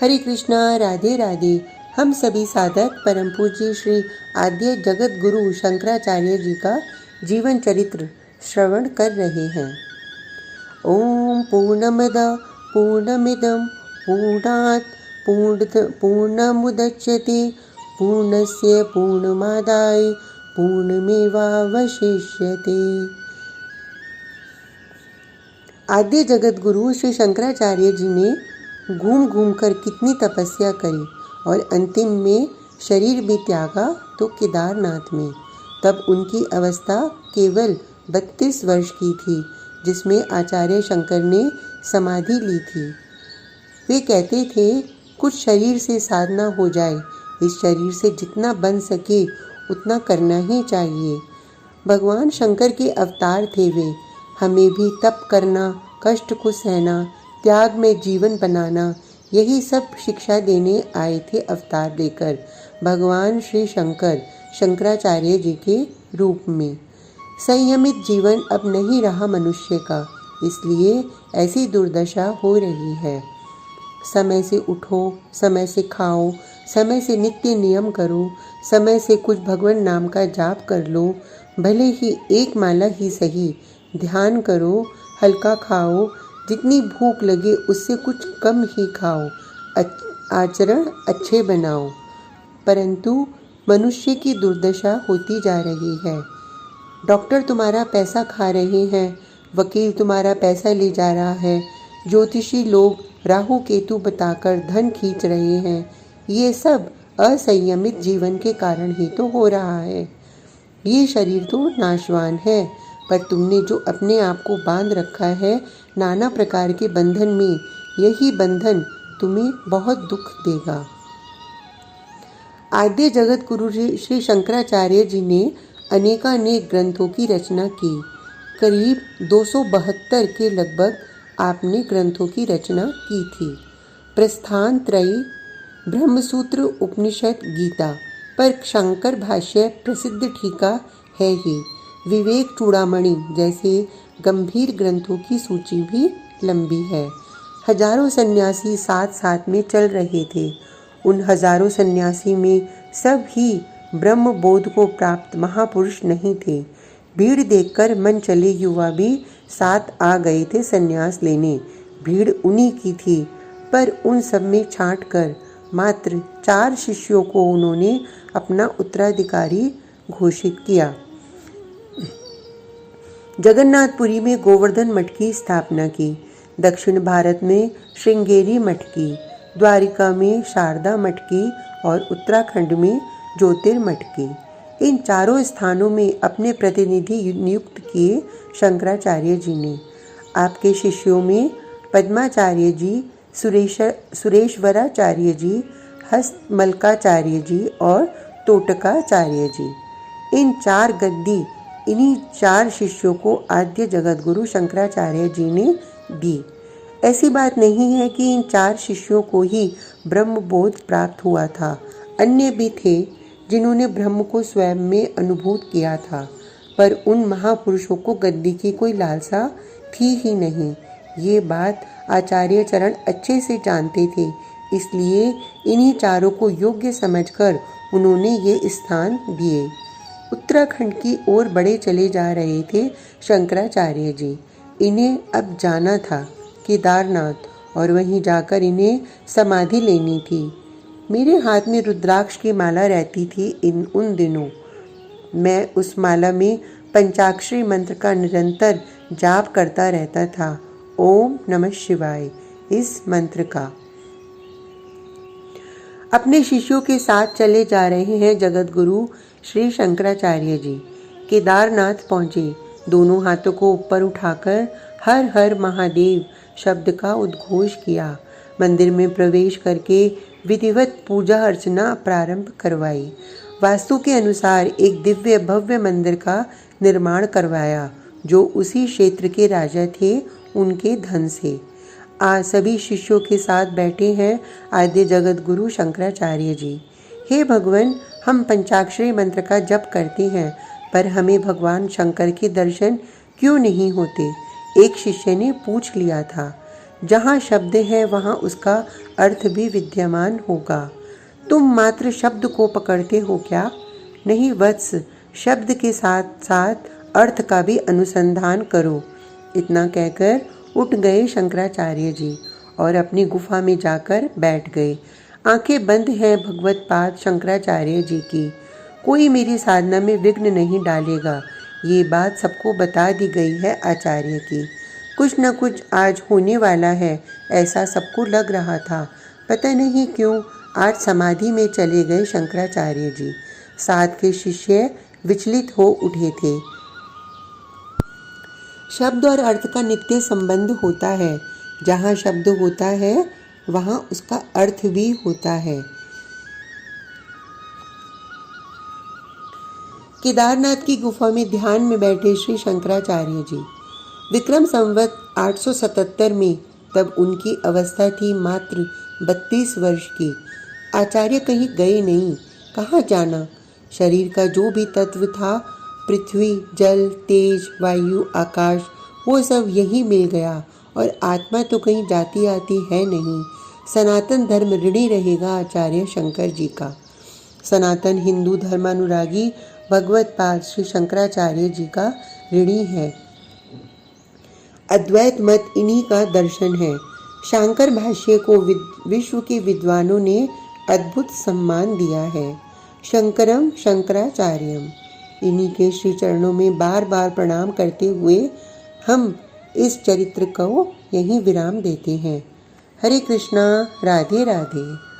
हरे कृष्णा, राधे राधे। हम सभी साधक परम पूज्य श्री आद्य जगत गुरु शंकराचार्य जी का जीवन चरित्र श्रवण कर रहे हैं। ओम पूर्णमद पूर्णमिदं पूर्णात् पूर्णमुदच्यते पूर्णस्य पूर्णमादाय पूर्णमेवावशिष्यते। आद्य जगत गुरु श्री शंकराचार्य जी ने घूम घूम कर कितनी तपस्या करी और अंतिम में शरीर भी त्यागा तो केदारनाथ में। तब उनकी अवस्था केवल 32 वर्ष की थी, जिसमें आचार्य शंकर ने समाधि ली थी। वे कहते थे, कुछ शरीर से साधना हो जाए, इस शरीर से जितना बन सके उतना करना ही चाहिए। भगवान शंकर के अवतार थे वे। हमें भी तप करना, कष्ट को सहना, त्याग में जीवन बनाना, यही सब शिक्षा देने आए थे अवतार लेकर भगवान श्री शंकर शंकराचार्य जी के रूप में। संयमित जीवन अब नहीं रहा मनुष्य का, इसलिए ऐसी दुर्दशा हो रही है। समय से उठो, समय से खाओ, समय से नित्य नियम करो, समय से कुछ भगवान नाम का जाप कर लो, भले ही एक माला ही सही। ध्यान करो, हल्का खाओ, जितनी भूख लगे उससे कुछ कम ही खाओ, आचरण अच्छे बनाओ। परंतु मनुष्य की दुर्दशा होती जा रही है। डॉक्टर तुम्हारा पैसा खा रहे हैं, वकील तुम्हारा पैसा ले जा रहा है, ज्योतिषी लोग राहु केतु बताकर धन खींच रहे हैं। ये सब असंयमित जीवन के कारण ही तो हो रहा है। ये शरीर तो नाशवान है, पर तुमने जो अपने आप को बांध रखा है नाना प्रकार के बंधन में, यही बंधन तुम्हें बहुत दुख देगा। आद्य जगत गुरु श्री शंकराचार्य जी ने अनेकानेक ग्रंथों की रचना की। करीब 272 के लगभग आपने ग्रंथों की रचना की थी। प्रस्थान त्रयी, ब्रह्मसूत्र, उपनिषद, गीता पर शंकर भाष्य प्रसिद्ध टीका है ही। विवेक चूड़ामणि जैसे गंभीर ग्रंथों की सूची भी लंबी है। हजारों सन्यासी साथ साथ में चल रहे थे। उन हजारों सन्यासी में सब ही ब्रह्म बोध को प्राप्त महापुरुष नहीं थे। भीड़ देखकर मन चले युवा भी साथ आ गए थे सन्यास लेने। भीड़ उन्हीं की थी, पर उन सब में छांट कर मात्र 4 शिष्यों को उन्होंने अपना उत्तराधिकारी घोषित किया। जगन्नाथपुरी में गोवर्धन मठ की स्थापना की, दक्षिण भारत में श्रृंगेरी मठ की, द्वारिका में शारदा मठ की और उत्तराखंड में ज्योतिर्मठ की। इन चारों स्थानों में अपने प्रतिनिधि नियुक्त किए शंकराचार्य जी ने। आपके शिष्यों में पद्माचार्य जी, सुरेश्वराचार्य जी, हस्तमलकाचार्य जी और तोटकाचार्य जी। इन 4 गद्दी इन्हीं 4 शिष्यों को आद्य जगत गुरु शंकराचार्य जी ने दी। ऐसी बात नहीं है कि इन 4 शिष्यों को ही ब्रह्म बोध प्राप्त हुआ था। अन्य भी थे जिन्होंने ब्रह्म को स्वयं में अनुभूत किया था, पर उन महापुरुषों को गद्दी की कोई लालसा थी ही नहीं। ये बात आचार्य चरण अच्छे से जानते थे, इसलिए इन्हीं 4 को योग्य समझकर उन्होंने ये स्थान दिए। उत्तराखंड की ओर बढ़े चले जा रहे थे शंकराचार्य जी। इन्हें अब जाना था केदारनाथ और वहीं जाकर इन्हें समाधि लेनी थी। मेरे हाथ में रुद्राक्ष की माला रहती थी उन दिनों। मैं उस माला में पंचाक्षरी मंत्र का निरंतर जाप करता रहता था। ओम नमः शिवाय, इस मंत्र का। अपने शिष्यों के साथ चले जा रहे हैं जगत गुरु श्री शंकराचार्य जी। केदारनाथ पहुँचे। दोनों हाथों को ऊपर उठाकर हर हर महादेव शब्द का उद्घोष किया। मंदिर में प्रवेश करके विधिवत पूजा अर्चना प्रारंभ करवाई। वास्तु के अनुसार एक दिव्य भव्य मंदिर का निर्माण करवाया, जो उसी क्षेत्र के राजा थे उनके धन से। आज सभी शिष्यों के साथ बैठे हैं आद्य जगत गुरु शंकराचार्य जी। हे भगवान, हम पंचाक्षरी मंत्र का जप करते हैं, पर हमें भगवान शंकर के दर्शन क्यों नहीं होते? एक शिष्य ने पूछ लिया था। जहाँ शब्द है वहाँ उसका अर्थ भी विद्यमान होगा। तुम मात्र शब्द को पकड़ते हो क्या? नहीं वत्स, शब्द के साथ साथ अर्थ का भी अनुसंधान करो। इतना कहकर उठ गए शंकराचार्य जी और अपनी गुफा में जाकर बैठ गए। आंखें बंद हैं भगवत पाद शंकराचार्य जी की। कोई मेरी साधना में विघ्न नहीं डालेगा, ये बात सबको बता दी गई है आचार्य की। कुछ न कुछ आज होने वाला है, ऐसा सबको लग रहा था। पता नहीं क्यों आज समाधि में चले गए शंकराचार्य जी। साथ के शिष्य विचलित हो उठे थे। शब्द और अर्थ का नित्य संबंध होता है। जहाँ शब्द होता है वहाँ उसका अर्थ भी होता है। केदारनाथ की गुफा में ध्यान में बैठे श्री शंकराचार्य जी। विक्रम संवत 877 में तब उनकी अवस्था थी मात्र 32 वर्ष की। आचार्य कहीं गए नहीं, कहाँ जाना। शरीर का जो भी तत्व था, पृथ्वी, जल, तेज, वायु, आकाश, वो सब यही मिल गया और आत्मा तो कहीं जाती आती है नहीं। सनातन धर्म ऋणी रहेगा आचार्य शंकर जी का। सनातन हिंदू धर्मानुरागी भगवत पाद श्री शंकराचार्य जी का ऋणी है। अद्वैत मत इन्हीं का दर्शन है। शांकर भाष्य को विश्व के विद्वानों ने अद्भुत सम्मान दिया है। शंकरम शंकराचार्यम। इन्हीं के श्री चरणों में बार बार प्रणाम करते हुए हम इस चरित्र को यहीं विराम देते हैं। हरे कृष्णा, राधे राधे।